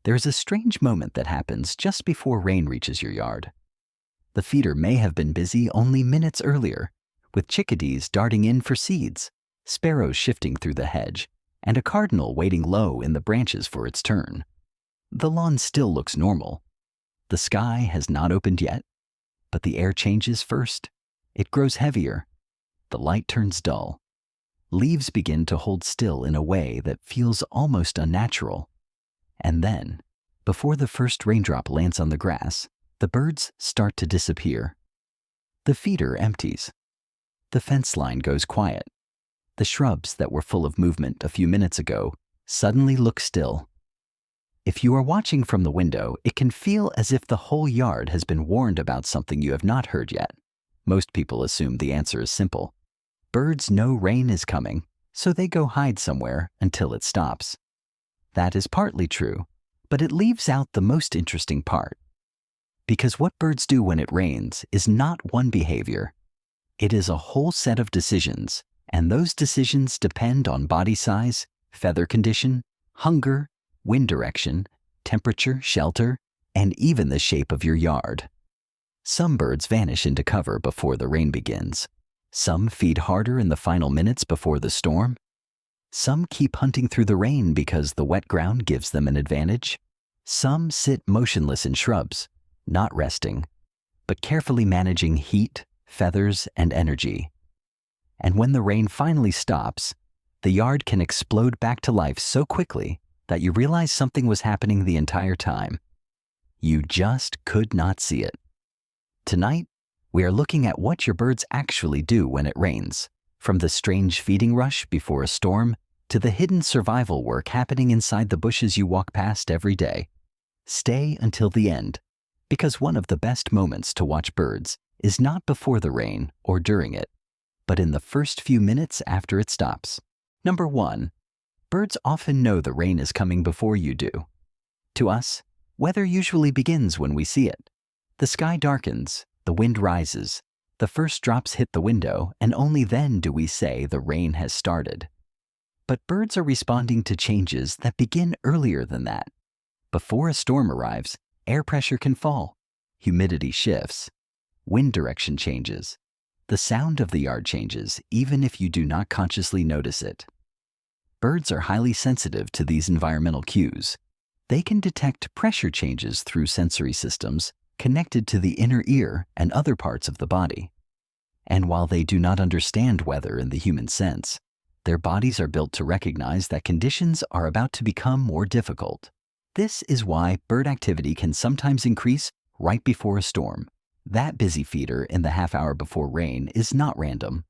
There is a strange moment that happens just before rain reaches your yard. The feeder may have been busy only minutes earlier, with chickadees darting in for seeds, sparrows shifting through the hedge, and a cardinal waiting low in the branches for its turn. The lawn still looks normal. The sky has not opened yet, but the air changes first. It grows heavier. The light turns dull. Leaves begin to hold still in a way that feels almost unnatural. And then, before the first raindrop lands on the grass, the birds start to disappear. The feeder empties. The fence line goes quiet. The shrubs that were full of movement a few minutes ago suddenly look still. If you are watching from the window, it can feel as if the whole yard has been warned about something you have not heard yet. Most people assume the answer is simple. Birds know rain is coming, so they go hide somewhere until it stops. That is partly true, but it leaves out the most interesting part. Because what birds do when it rains is not one behavior. It is a whole set of decisions, and those decisions depend on body size, feather condition, hunger, wind direction, temperature, shelter, and even the shape of your yard. Some birds vanish into cover before the rain begins. Some feed harder in the final minutes before the storm. Some keep hunting through the rain because the wet ground gives them an advantage. Some sit motionless in shrubs, not resting, but carefully managing heat, feathers, and energy. And when the rain finally stops, the yard can explode back to life so quickly that you realize something was happening the entire time. You just could not see it. Tonight, we are looking at what your birds actually do when it rains, from the strange feeding rush before a storm to the hidden survival work happening inside the bushes you walk past every day. Stay until the end, because one of the best moments to watch birds is not before the rain or during it, but in the first few minutes after it stops. Number 1. Birds often know the rain is coming before you do. To us, weather usually begins when we see it. The sky darkens, the wind rises, the first drops hit the window, and only then do we say the rain has started. But birds are responding to changes that begin earlier than that. Before a storm arrives, air pressure can fall, humidity shifts, wind direction changes. The sound of the yard changes even if you do not consciously notice it. Birds are highly sensitive to these environmental cues. They can detect pressure changes through sensory systems connected to the inner ear and other parts of the body. And while they do not understand weather in the human sense, their bodies are built to recognize that conditions are about to become more difficult. This is why bird activity can sometimes increase right before a storm. That busy feeder in the half hour before rain is not random.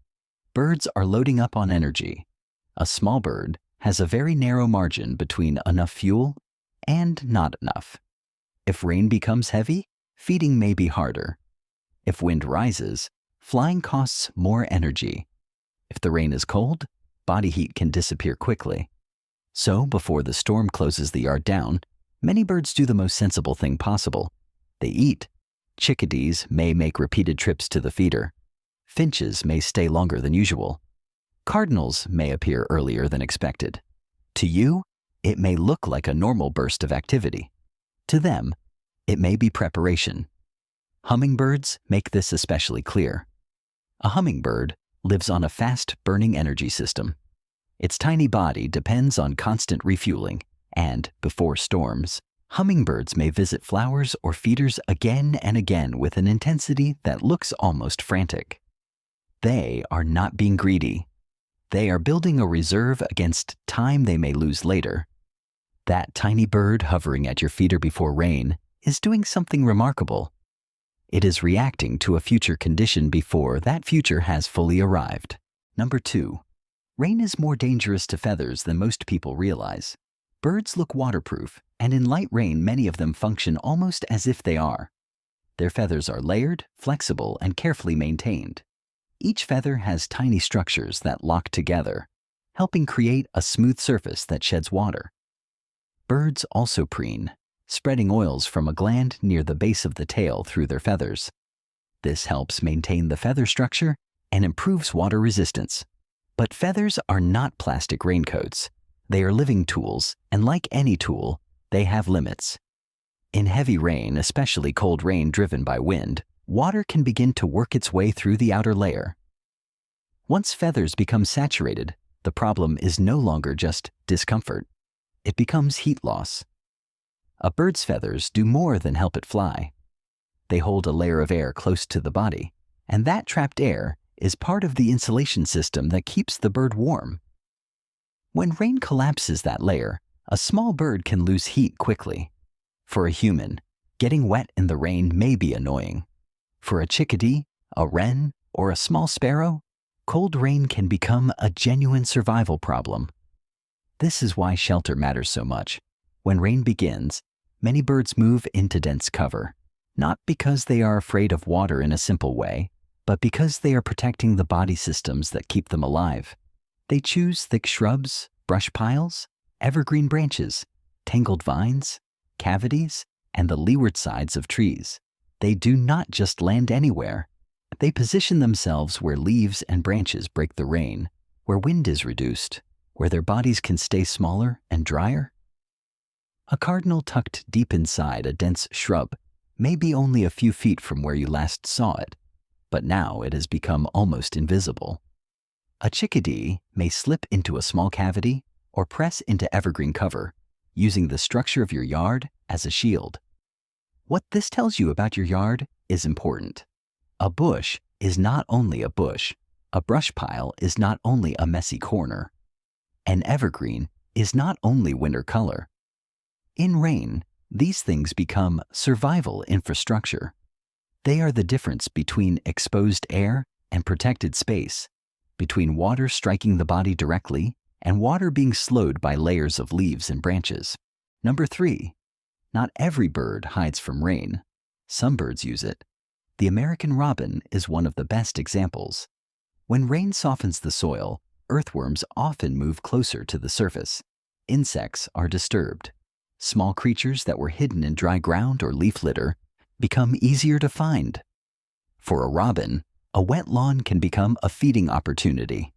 Birds are loading up on energy. A small bird has a very narrow margin between enough fuel and not enough. If rain becomes heavy, feeding may be harder. If wind rises, flying costs more energy. If the rain is cold, body heat can disappear quickly. So before the storm closes the yard down, many birds do the most sensible thing possible. They eat. Chickadees may make repeated trips to the feeder. Finches may stay longer than usual. Cardinals may appear earlier than expected. To you, it may look like a normal burst of activity. To them, it may be preparation. Hummingbirds make this especially clear. A hummingbird lives on a fast-burning energy system. Its tiny body depends on constant refueling, and, before storms, hummingbirds may visit flowers or feeders again and again with an intensity that looks almost frantic. They are not being greedy. They are building a reserve against time they may lose later. That tiny bird hovering at your feeder before rain is doing something remarkable. It is reacting to a future condition before that future has fully arrived. Number 2. Rain is more dangerous to feathers than most people realize. Birds look waterproof, and in light rain many of them function almost as if they are. Their feathers are layered, flexible, and carefully maintained. Each feather has tiny structures that lock together, helping create a smooth surface that sheds water. Birds also preen, spreading oils from a gland near the base of the tail through their feathers. This helps maintain the feather structure and improves water resistance. But feathers are not plastic raincoats. They are living tools, and like any tool, they have limits. In heavy rain, especially cold rain driven by wind, water can begin to work its way through the outer layer. Once feathers become saturated, the problem is no longer just discomfort. It becomes heat loss. A bird's feathers do more than help it fly. They hold a layer of air close to the body, and that trapped air is part of the insulation system that keeps the bird warm. When rain collapses that layer, a small bird can lose heat quickly. For a human, getting wet in the rain may be annoying. For a chickadee, a wren, or a small sparrow, cold rain can become a genuine survival problem. This is why shelter matters so much. When rain begins, many birds move into dense cover, not because they are afraid of water in a simple way, but because they are protecting the body systems that keep them alive. They choose thick shrubs, brush piles, evergreen branches, tangled vines, cavities, and the leeward sides of trees. They do not just land anywhere. They position themselves where leaves and branches break the rain, where wind is reduced, where their bodies can stay smaller and drier. A cardinal tucked deep inside a dense shrub may be only a few feet from where you last saw it, but now it has become almost invisible. A chickadee may slip into a small cavity or press into evergreen cover, using the structure of your yard as a shield. What this tells you about your yard is important. A bush is not only a bush. A brush pile is not only a messy corner. An evergreen is not only winter color. In rain, these things become survival infrastructure. They are the difference between exposed air and protected space, between water striking the body directly and water being slowed by layers of leaves and branches. Number 3, not every bird hides from rain. Some birds use it. The American robin is one of the best examples. When rain softens the soil, earthworms often move closer to the surface. Insects are disturbed. Small creatures that were hidden in dry ground or leaf litter become easier to find. For a robin, a wet lawn can become a feeding opportunity.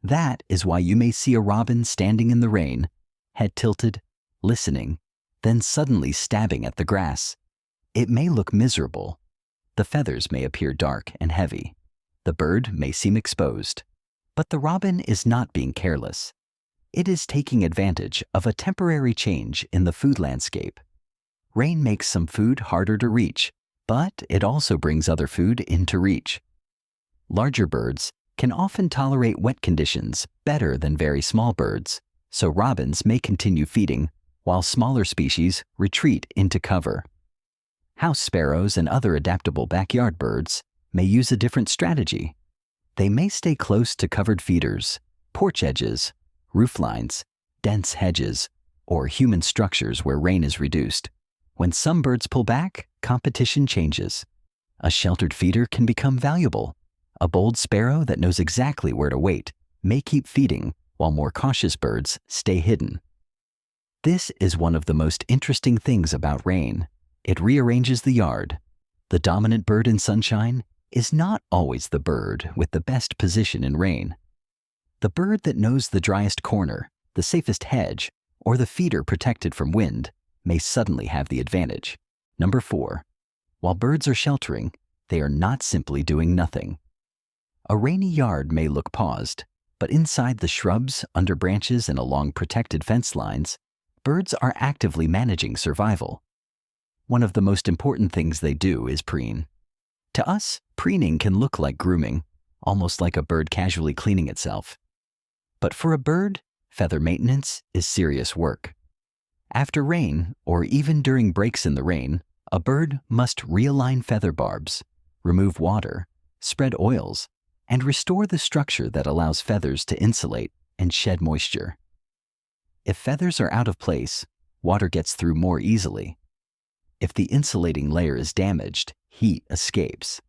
That is why you may see a robin standing in the rain, head tilted, listening, then suddenly stabbing at the grass. It may look miserable. The feathers may appear dark and heavy. The bird may seem exposed. But the robin is not being careless. It is taking advantage of a temporary change in the food landscape. Rain makes some food harder to reach, but it also brings other food into reach. Larger birds can often tolerate wet conditions better than very small birds, so robins may continue feeding while smaller species retreat into cover. House sparrows and other adaptable backyard birds may use a different strategy. They may stay close to covered feeders, porch edges, roof lines, dense hedges, or human structures where rain is reduced. When some birds pull back, competition changes. A sheltered feeder can become valuable. A bold sparrow that knows exactly where to wait may keep feeding, while more cautious birds stay hidden. This is one of the most interesting things about rain. It rearranges the yard. The dominant bird in sunshine is not always the bird with the best position in rain. The bird that knows the driest corner, the safest hedge, or the feeder protected from wind may suddenly have the advantage. Number 4, while birds are sheltering, they are not simply doing nothing. A rainy yard may look paused, but inside the shrubs, under branches, and along protected fence lines, birds are actively managing survival. One of the most important things they do is preen. To us, preening can look like grooming, almost like a bird casually cleaning itself. But for a bird, feather maintenance is serious work. After rain, or even during breaks in the rain, a bird must realign feather barbs, remove water, spread oils, and restore the structure that allows feathers to insulate and shed moisture. If feathers are out of place, water gets through more easily. If the insulating layer is damaged, heat escapes.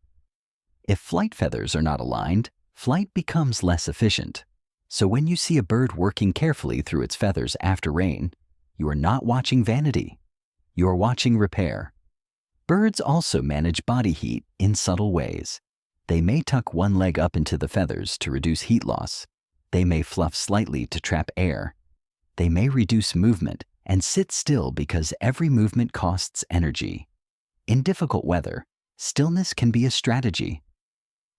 If flight feathers are not aligned, flight becomes less efficient. So when you see a bird working carefully through its feathers after rain, you are not watching vanity. You are watching repair. Birds also manage body heat in subtle ways. They may tuck one leg up into the feathers to reduce heat loss. They may fluff slightly to trap air. They may reduce movement and sit still because every movement costs energy. In difficult weather, stillness can be a strategy.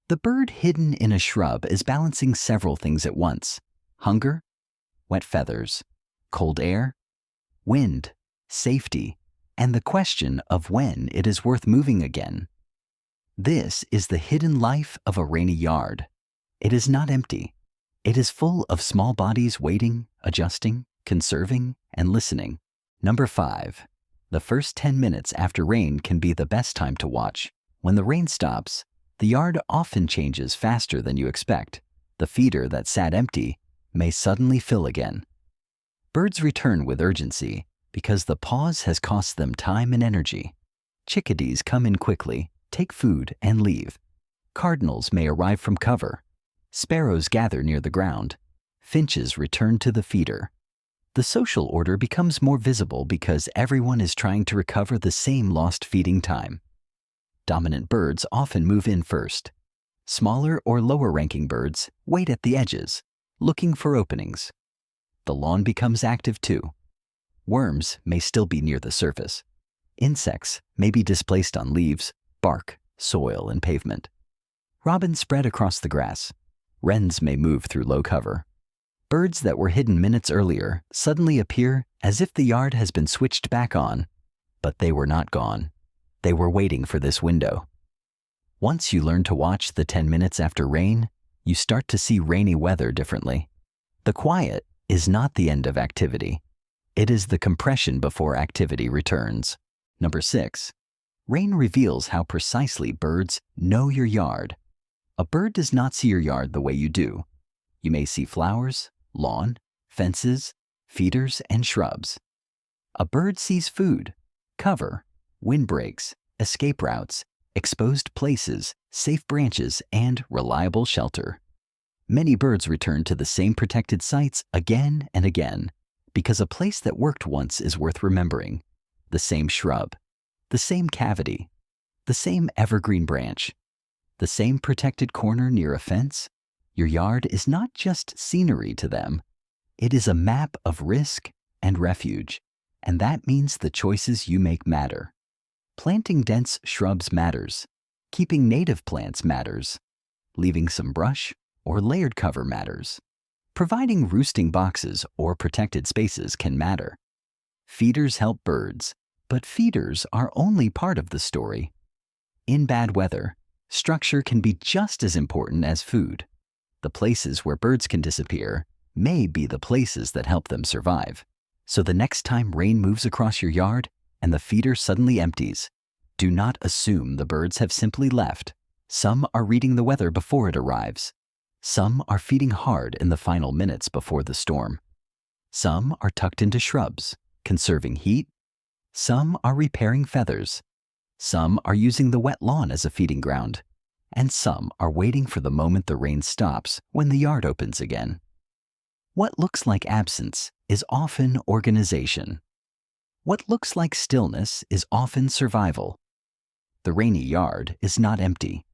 The bird hidden in a shrub is balancing several things at once: hunger, wet feathers, cold air, wind, safety, and the question of when it is worth moving again. This is the hidden life of a rainy yard. It is not empty. It is full of small bodies waiting, adjusting, conserving, and listening. Number 5. The first 10 minutes after rain can be the best time to watch. When the rain stops, the yard often changes faster than you expect. The feeder that sat empty may suddenly fill again. Birds return with urgency because the pause has cost them time and energy. Chickadees come in quickly, take food, and leave. Cardinals may arrive from cover. Sparrows gather near the ground. Finches return to the feeder. The social order becomes more visible because everyone is trying to recover the same lost feeding time. Dominant birds often move in first. Smaller or lower-ranking birds wait at the edges, looking for openings. The lawn becomes active too. Worms may still be near the surface. Insects may be displaced on leaves, bark, soil, and pavement. Robins spread across the grass. Wrens may move through low cover. Birds that were hidden minutes earlier suddenly appear as if the yard has been switched back on, but they were not gone. They were waiting for this window. Once you learn to watch the 10 minutes after rain, you start to see rainy weather differently. The quiet is not the end of activity. It is the compression before activity returns. Number 6. Rain reveals how precisely birds know your yard. A bird does not see your yard the way you do. You may see flowers, lawn, fences, feeders, and shrubs. A bird sees food, cover, windbreaks, escape routes, exposed places, safe branches, and reliable shelter. Many birds return to the same protected sites again and again because a place that worked once is worth remembering. The same shrub, the same cavity, the same evergreen branch, the same protected corner near a fence. Your yard is not just scenery to them. It is a map of risk and refuge, and that means the choices you make matter. Planting dense shrubs matters. Keeping native plants matters. Leaving some brush or layered cover matters. Providing roosting boxes or protected spaces can matter. Feeders help birds, but feeders are only part of the story. In bad weather, structure can be just as important as food. The places where birds can disappear may be the places that help them survive. So the next time rain moves across your yard and the feeder suddenly empties, do not assume the birds have simply left. Some are reading the weather before it arrives. Some are feeding hard in the final minutes before the storm. Some are tucked into shrubs, conserving heat. Some are repairing feathers. Some are using the wet lawn as a feeding ground. And some are waiting for the moment the rain stops when the yard opens again. What looks like absence is often organization. What looks like stillness is often survival. The rainy yard is not empty.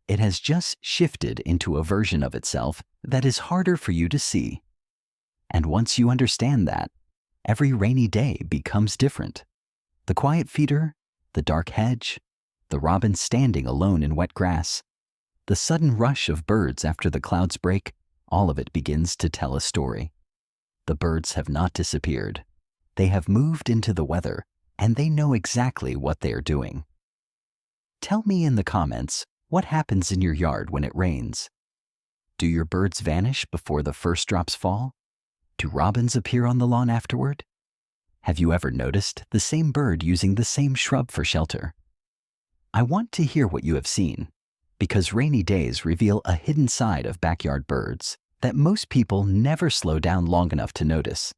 It has just shifted into a version of itself that is harder for you to see. And once you understand that, every rainy day becomes different. The quiet feeder, the dark hedge, the robin standing alone in wet grass, the sudden rush of birds after the clouds break, all of it begins to tell a story. The birds have not disappeared. They have moved into the weather, and they know exactly what they are doing. Tell me in the comments what happens in your yard when it rains. Do your birds vanish before the first drops fall? Do robins appear on the lawn afterward? Have you ever noticed the same bird using the same shrub for shelter? I want to hear what you have seen, because rainy days reveal a hidden side of backyard birds that most people never slow down long enough to notice.